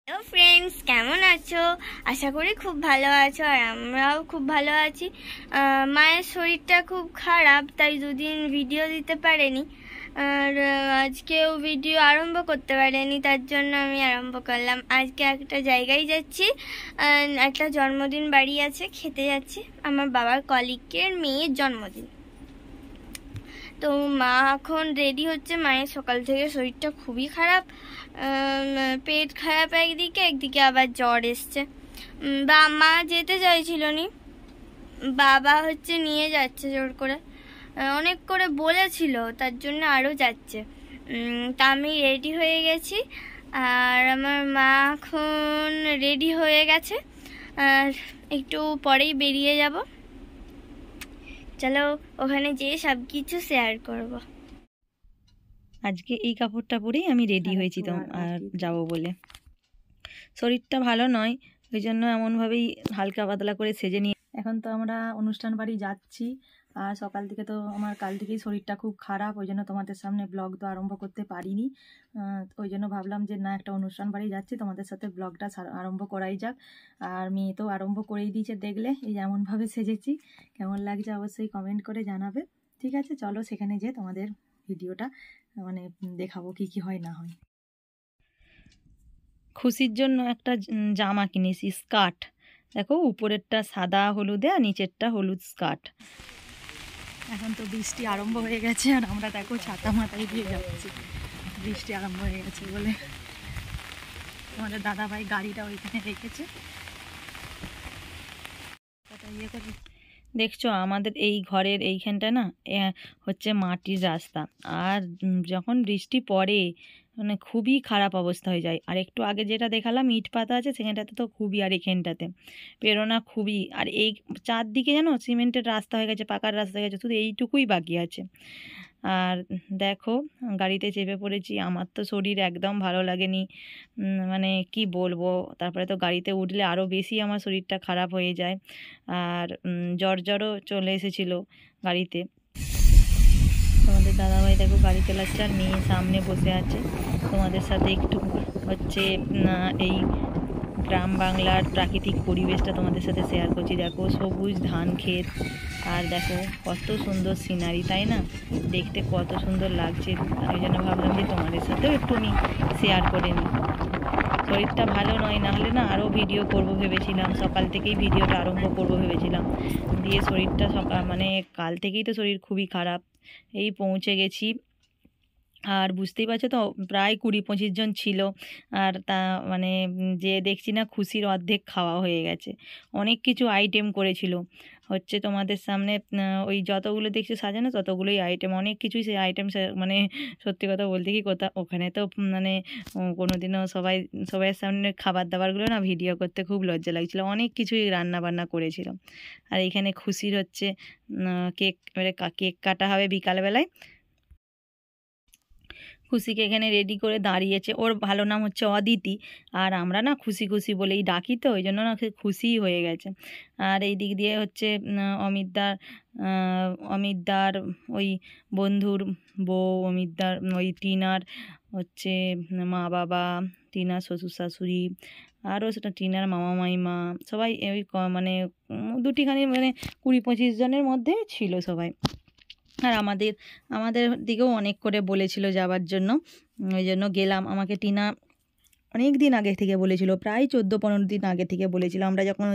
Hello friends, কেমন আছো? আশা করি খুব ভালো আছো, আর আমরাও খুব ভালো আছি। মায়ের শরীরটা খুব খারাপ, তাই দুদিন ভিডিও দিতে পারেনি, আর আজকেও ভিডিও আরম্ভ করতে পারেনি। তার জন্য আমি আরম্ভ করলাম। আজকে একটা জায়গায় যাচ্ছি, একটা জন্মদিন বাড়ি আছে, খেতে যাচ্ছি। আমার বাবার কলিগের মেয়ের জন্মদিন। তো মা এখন রেডি হচ্ছে। মায়ের সকাল থেকে শরীরটা খুবই খারাপ, পেট খারাপ একদিকে আবার জ্বর এসছে। মা যেতে চাইছিল নি, বাবা নিয়ে যাচ্ছে জোর করে, অনেক করে বলেছিল, তার জন্য আরও যাচ্ছে। তা আমি রেডি হয়ে গেছি, আর আমার মা এখন রেডি হয়ে গেছে, আর একটু পরেই বেরিয়ে যাব। চলো ওখানে যেয়ে সব কিছু শেয়ার করব। আজকে এই কাপড়টা পরেই আমি রেডি হয়েছি তো আর যাব বলে। শরীরটা ভালো নয়, ওই জন্য এমনভাবেই হালকা পাতলা করে সেজে নিয়ে এখন তো আমরা অনুষ্ঠান বাড়ি যাচ্ছি। আর সকাল থেকে তো আমার কাল থেকেই শরীরটা খুব খারাপ, ওই জন্য তোমাদের সামনে ব্লগ তো আরম্ভ করতে পারিনি। ওই জন্য ভাবলাম যে না, একটা অনুষ্ঠান বাড়ি যাচ্ছি, তোমাদের সাথে ব্লগটা আরম্ভ করাই যাক। আর মেয়ে তো আরম্ভ করেই দিয়েছে, দেখলে এই এমনভাবে সেজেছি। কেমন লাগছে অবশ্যই কমেন্ট করে জানাবে। ঠিক আছে, চলো সেখানে যেয়ে তোমাদের ভিডিওটা দেখাবো কি কি হয় না হয়। খুশির জন্য একটা জামা কিনেছি, স্কার্ট। দেখো, উপরেরটা সাদা হলুদে আর নিচেরটা হলুদ স্কার্ট। এখন তো বৃষ্টি আরম্ভ হয়ে গেছে, আর আমরা দেখো ছাতা মাথায় দিয়ে যাচ্ছি, বৃষ্টি আরম্ভ হয়ে গেছে বলে। আমাদের দাদাভাই গাড়িটা ওইখানে রেখেছে। দেখছো আমাদের এই ঘরের এইখানটা না হচ্ছে মাটির রাস্তা, আর যখন বৃষ্টি পড়ে খুবই খারাপ অবস্থা হয়ে যায়। আর একটু আগে যেটা দেখালাম ইট পাতা আছে, সেখানটাতে তো খুবই, আর এখানটাতে পেরোনা খুবই। আর এই চারদিকে যেন সিমেন্টের রাস্তা হয়ে গেছে, পাকার রাস্তা হয়ে গেছে, শুধু এইটুকুই বাকি আছে। আর দেখো গাড়িতে চেপে পড়েছি, আমার তো শরীর একদম ভালো লাগেনি, কি বলবো। তারপরে তো গাড়িতে উঠলে আরও বেশি আমার শরীরটা খারাপ হয়ে যায়, আর জ্বরও চলে এসেছিলো গাড়িতে। তোমাদের দাদাভাই দেখো গাড়ি চালাচ্ছে, আর মেয়ে সামনে বসে আছে। তোমাদের সাথে একটু এই গ্রাম বাংলার প্রাকৃতিক পরিবেশটা তোমাদের সাথে শেয়ার করছি। দেখো সবুজ ধান ক্ষেত, আর দেখো কত সুন্দর সিনারি, তাই না? দেখতে কত সুন্দর লাগছে। ওই জন্য ভাবলাম যে তোমাদের সাথেও একটু আমি শেয়ার করে নিই। শরীরটা ভালো নয়, না হলে না আরও ভিডিও করব ভেবেছিলাম, সকাল থেকেই ভিডিওটা আরম্ভ করব ভেবেছিলাম। দিয়ে শরীরটা কাল থেকেই তো শরীর খুবই খারাপ। এই পৌঁছে গেছি, আর বুঝতেই পারছো তো প্রায় 20-25 জন ছিল। আর তা যে দেখছি না, খুশির অর্ধেক খাওয়া হয়ে গেছে। অনেক কিছু আইটেম করেছিল, তোমাদের সামনে ওই যতগুলো দেখছি সাজানো, ততগুলোই আইটেম, অনেক কিছুই সেই আইটেম। সত্যি কথা বলতে কি, ওখানে তো কোনোদিনও সবাইয়ের সামনে খাবার দাবারগুলো না ভিডিও করতে খুব লজ্জা লাগছিলো। অনেক কিছুই রান্না বান্না করেছিল। আর এইখানে খুশির কেক কেক কাটা হবে বিকালবেলায়। খুশিকে এখানে রেডি করে দাঁড়িয়েছে, ওর ভালো নাম হচ্ছে অদিতি, আর আমরা না খুশি খুশি বলেই ডাকি, তো ওই জন্য না খুশিই হয়ে গেছে। আর এই দিক দিয়ে অমিতদার ওই বন্ধুর বউ, অমিতদার ওই টিনার মা বাবা, টিনার শ্বশুর শাশুড়ি, আরও সেটা টিনার মামা মাইমা, সবাই ওই দুটিখানি 20-25 জনের মধ্যে ছিল সবাই। আর আমাদের দিকেও অনেক করে বলেছিল যাবার জন্য, ওই জন্য গেলাম। আমাকে টিনা অনেক দিন আগে থেকে বলেছিল, প্রায় 14-15 দিন আগে থেকে বলেছিল। আমরা যখন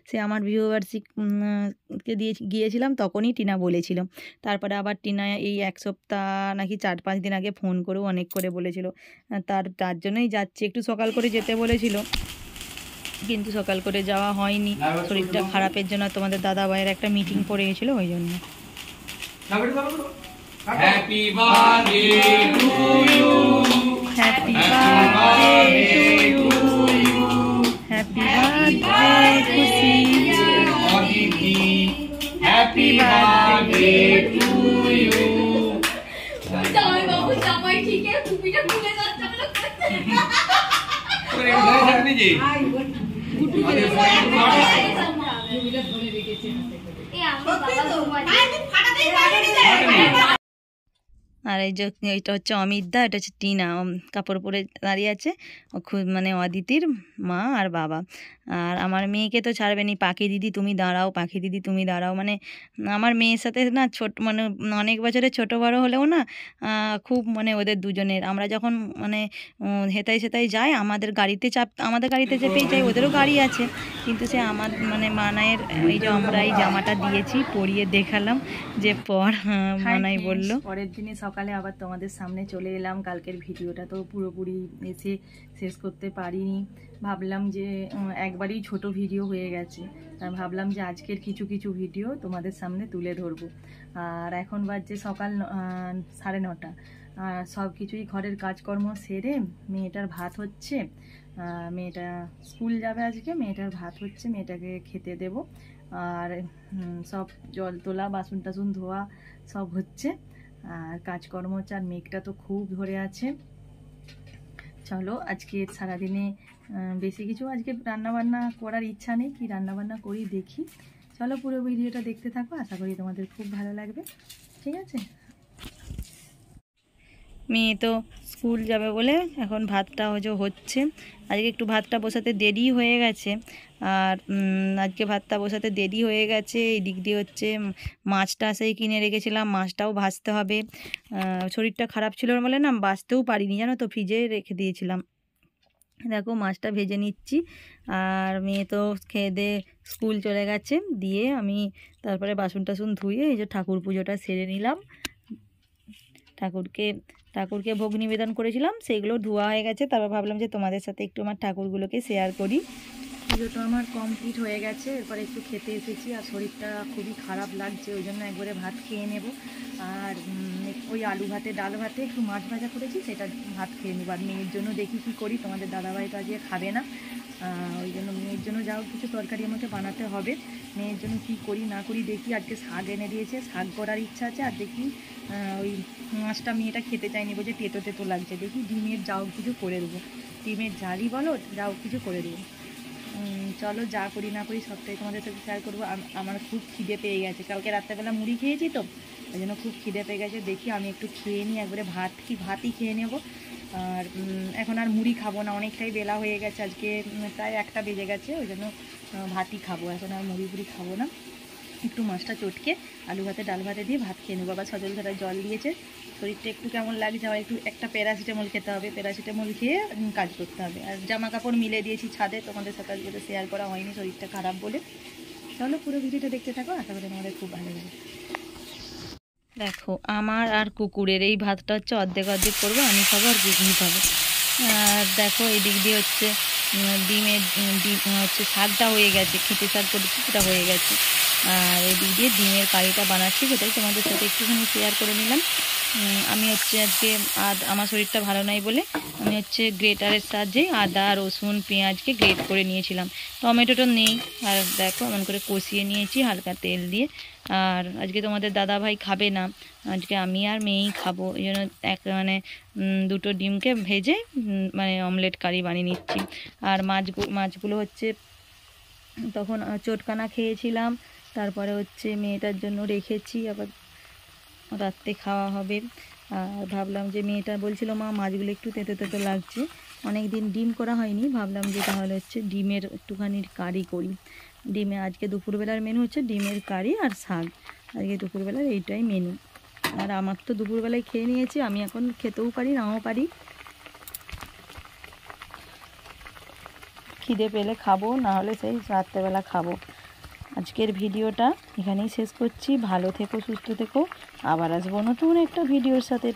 সে আমার বিবাহবার্ষিকীকে গিয়েছিলাম, তখনই টিনা বলেছিল। তারপরে আবার টিনা এই 1 সপ্তাহ নাকি 4-5 দিন আগে ফোন করেও অনেক করে বলেছিল। তার জন্যই যাচ্ছি। একটু সকাল করে যেতে বলেছিল, কিন্তু সকাল করে যাওয়া হয়নি, শরীরটা খারাপের জন্য। তোমাদের দাদা ভাইয়ের একটা মিটিং পড়ে গেছিলো, ওই জন্য। Happy birthday to you. Happy birthday to you. Happy birthday Khushi. Happy birthday to you. জামাই বাবু জামাই ঠিক আছে, টুপিটা খুলে যাচ্ছে আমরা করতে। ওরে ভাই থাকনি জি। গুটু করে টুপিটা ধরে রেখেছে হাতে করে। এই আমার বাবা তো ফাটাতেই পারেনি। আর এই যে এইটা হচ্ছে অমিতদা, এটা হচ্ছে টিনা, কাপড় পরে দাঁড়িয়ে আছে। ও খুব মানে অদিতির মা আর বাবা। আর আমার মেয়েকে তো ছাড়বেনি, পাখি দিদি তুমি দাঁড়াও, পাখি দিদি তুমি দাঁড়াও। মানে আমার মেয়ের সাথে না ছোট মানে অনেক বছরের ছোটো বড়ো হলেও না খুব মানে ওদের দুজনের, আমরা যখন মানে হেতাই সেতাই যাই আমাদের গাড়িতে আমাদের গাড়িতে চেপেই যাই, ওদেরও গাড়ি আছে, কিন্তু সে আমার মানে মানায়ের এই যে আমরা এই জামাটা দিয়েছি পরিয়ে দেখালাম যে মানাই বললো। পরের দিনে সকালে আবার তোমাদের সামনে চলে এলাম। কালকের ভিডিওটা তো পুরোপুরি এসে শেষ করতে পারিনি, ভাবলাম যে একবারই ছোট ভিডিও হয়ে গেছে, তা ভাবলাম যে আজকের কিছু কিছু ভিডিও তোমাদের সামনে তুলে ধরবো। আর এখন বাজছে সকাল 9:30। সব কিছুই ঘরের কাজকর্ম সেরে মেয়েটার ভাত হচ্ছে, মেয়েটা স্কুল যাবে আজকে, মেয়েটার ভাত হচ্ছে, মেয়েটাকে খেতে দেব। আর সব জল তোলা বাসন টাসন ধোয়া সব হচ্ছে, আর কাজকর্ম হচ্ছে। আর মেঘটা তো খুব ধরে আছে। চলো আজকে সারাদিনে বেশি কিছু আজকে রান্নাবান্না করার ইচ্ছা নেই, কি রান্নাবান্না করি দেখি। চলো পুরো ভিডিওটা দেখতে থাকো, আশা করি তোমাদের খুব ভালো লাগবে। ঠিক আছে, মেয়ে তো স্কুল যাবে বলে এখন ভাতটা হচ্ছে। আজকে একটু ভাতটা বসাতে দেরি হয়ে গেছে, আর আজকে ভাতটা বসাতে দেরি হয়ে গেছে এই দিক দিয়ে হচ্ছে মাছটা সেই কিনে রেখেছিলাম, মাছটাও ভাজতে হবে। শরীরটা খারাপ ছিল বলে না ভাজতেও পারিনি, জানো তো, ফ্রিজে রেখে দিয়েছিলাম। দেখো মাছটা ভেজে নিচ্ছি। আর মেয়ে তো খেয়ে দিয়ে স্কুল চলে গেছে, দিয়ে আমি তারপরে বাসন টাসন ধুয়ে এই যে ঠাকুর পুজোটা সেরে নিলাম। ঠাকুরকে ভোগ নিবেদন করেছিলাম, সেইগুলো ধোয়া হয়ে গেছে। তারপর ভাবলাম যে তোমাদের সাথে একটু আমার ঠাকুরগুলোকে শেয়ার করি। পুজোটা আমার কমপ্লিট হয়ে গেছে, এরপর একটু খেতে এসেছি, আর শরীরটা খুবই খারাপ লাগছে, ওই জন্য একবারে ভাত খেয়ে নেব। আর ওই আলু ভাতে ডাল ভাতে একটু মাছ ভাজা করেছি, সেটা ভাত খেয়ে নেব। আর মেয়ের জন্য দেখি কী করি, তোমাদের দাদাভাই তো আজকে খাবে না, ওই জন্য মেয়ের জন্য যাও কিছু তরকারি আমাকে বানাতে হবে। মেয়ের জন্য কী করি না করি দেখি। আজকে শাক এনে দিয়েছে, শাক করার ইচ্ছা আছে। আর দেখি ওই মাছটা মেয়েটা খেতে চাইনি, বলছে তেতো তেতো লাগছে, দেখি ডিমের যাও কিছু করে দেবো, ডিমের ঝালই বলো যাও কিছু করে দেবো। চলো যা করি না করি সবটাই তোমাদের সাথে শেয়ার করবো। আমার খুব খিদে পেয়ে গেছে, কালকে রাত্রেবেলা মুড়ি খেয়েছি তো, ওই জন্য খুব খিদে পেয়ে গেছে। দেখি আমি একটু খেয়ে নিই, একবারে ভাতই খেয়ে নেব। আর এখন আর মুড়ি খাবো না, অনেকটাই বেলা হয়ে গেছে, আজকে প্রায় 1টা বেজে গেছে, ওই জন্য ভাতই খাবো, এখন আর মুড়ি খাবো না। একটু মাছটা চটকে আলু ভাতে ডাল ভাতে দিয়ে ভাত খেয়ে নেবো। আবার সজল ধারায় জল দিয়েছে, শরীরটা একটু কেমন লাগছে, আবার একটা প্যারাসিটামল খেতে হবে, প্যারাসিটামল খেয়ে কাজ করতে হবে। আর জামা কাপড় মিলে দিয়েছি ছাদে, তোমাদের সাথে আজকে শেয়ার করা হয়নি শরীরটা খারাপ বলে। চলো পুরো ভিডিওটা দেখতে থাকো, আশা করি তোমাদের খুব ভালো লাগে। দেখো আমার আর কুকুরের এই ভাতটা হচ্ছে অর্ধেক অর্ধেক করবো, আমি খাবো আর কুকুর খাবো। আর দেখো এই দিক দিয়ে হচ্ছে ডিম হচ্ছে শাকটা হয়ে গেছে, খেতে শাক করেছি সেটা হয়ে গেছে। আর এদিক দিয়ে ডিমের কারিটা বানাচ্ছি, সেটাই তোমাদের সাথে একটুখানি শেয়ার করে নিলাম। আমি হচ্ছে আজকে আমার শরীরটা ভালো নাই বলে আমি হচ্ছে গ্রেটারের সাহায্যে আদা রসুন পেঁয়াজকে গ্রেট করে নিয়েছিলাম, টমেটোটা নেই। আর দেখো এমন করে কষিয়ে নিয়েছি হালকা তেল দিয়ে। আর আজকে তোমাদের দাদা ভাই খাবে না, আজকে আমি আর মেয়েই খাবো, এই জন্য মানে 2টো ডিমকে ভেজে মানে অমলেট কারি বানিয়ে নিচ্ছি। আর মাছগুলো হচ্ছে তখন চটকানা খেয়েছিলাম, তারপরে হচ্ছে মেয়েটার জন্য রেখেছি, আবার রাত্রে খাওয়া হবে। আর ভাবলাম যে মেয়েটা বলছিল মা মাছগুলো একটু তেতো তেতো লাগছে, অনেক দিন ডিম করা হয়নি, ভাবলাম যে তাহলে হচ্ছে ডিমের একটুখানি কারি করি। ডিমে আজকে দুপুরবেলার মেনু হচ্ছে ডিমের কারি আর শাক, আজকে দুপুরবেলার এইটাই মেনু। আর আমার তো দুপুরবেলায় খেয়ে নিয়েছি, আমি এখন খেতেও পারি নাও পারি, খিদে পেলে খাবো, না হলে সেই রাত্রেবেলা খাবো। আজকের ভিডিওটা এখানেই শেষ করছি, ভালো থেকো সুস্থ থেকো, আবার আসবো নতুন একটা ভিডিওর সাথে।